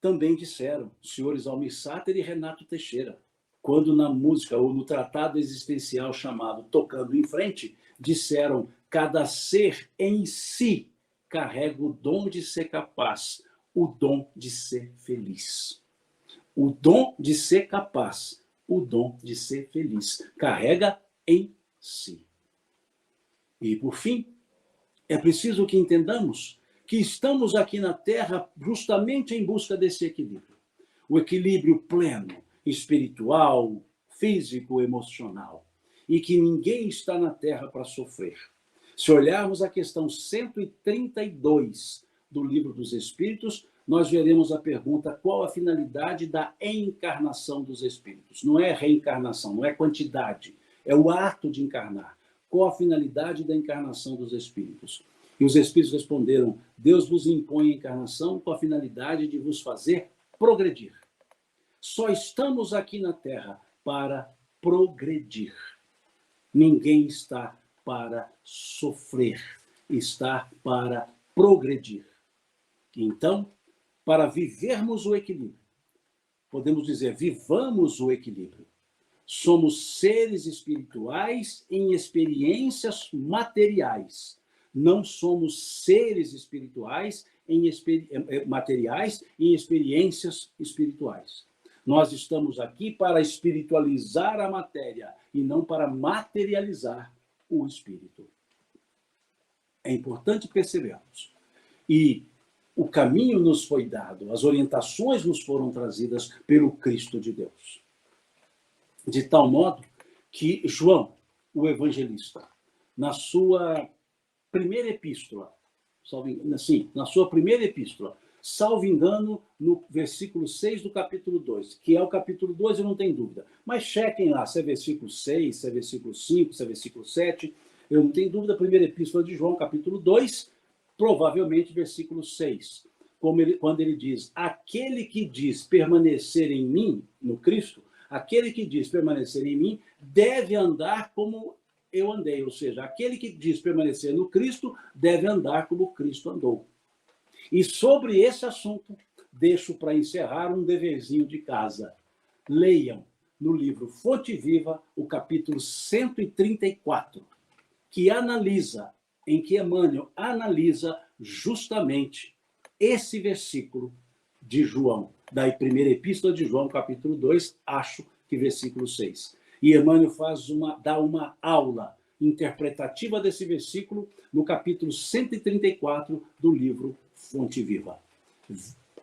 também disseram, os senhores Almir Sater e Renato Teixeira, quando na música ou no tratado existencial chamado Tocando em Frente, disseram: cada ser em si carrega o dom de ser capaz, o dom de ser feliz. O dom de ser capaz, o dom de ser feliz. Carrega em si. E, por fim, é preciso que entendamos que estamos aqui na Terra justamente em busca desse equilíbrio. O equilíbrio pleno, espiritual, físico, emocional. E que ninguém está na Terra para sofrer. Se olharmos a questão 132 do Livro dos Espíritos, nós veremos a pergunta: qual a finalidade da encarnação dos espíritos? Não é reencarnação, não é quantidade, é o ato de encarnar. Qual a finalidade da encarnação dos espíritos? E os espíritos responderam: Deus vos impõe a encarnação com a finalidade de vos fazer progredir. Só estamos aqui na Terra para progredir. Ninguém está para sofrer, está para progredir. Então, para vivermos o equilíbrio, podemos dizer, vivamos o equilíbrio. Somos seres espirituais em experiências materiais. Não somos seres espirituais materiais em experiências espirituais. Nós estamos aqui para espiritualizar a matéria e não para materializar o espírito. É importante percebermos. E o caminho nos foi dado, as orientações nos foram trazidas pelo Cristo de Deus. De tal modo que João, o evangelista, na sua primeira epístola, salvo engano, no versículo 6 do capítulo 2, que é o capítulo 2, eu não tenho dúvida. Mas chequem lá, se é versículo 6, se é versículo 5, se é versículo 7, eu não tenho dúvida, a primeira epístola de João, capítulo 2, provavelmente versículo 6, quando ele diz, aquele que diz permanecer em mim, no Cristo, aquele que diz permanecer em mim, deve andar como eu andei, ou seja, aquele que diz permanecer no Cristo, deve andar como Cristo andou. E sobre esse assunto, deixo para encerrar um deverzinho de casa. Leiam no livro Fonte Viva, o capítulo 134, em que Emmanuel analisa justamente esse versículo de João, da primeira epístola de João, capítulo 2, acho que versículo 6. E Emmanuel dá uma aula interpretativa desse versículo no capítulo 134 do livro Fonte Viva,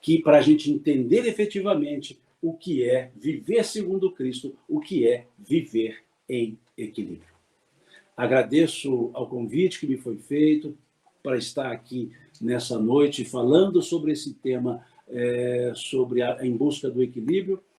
que para a gente entender efetivamente o que é viver segundo Cristo, o que é viver em equilíbrio. Agradeço ao convite que me foi feito para estar aqui nessa noite falando sobre esse tema, Em Busca do Equilíbrio.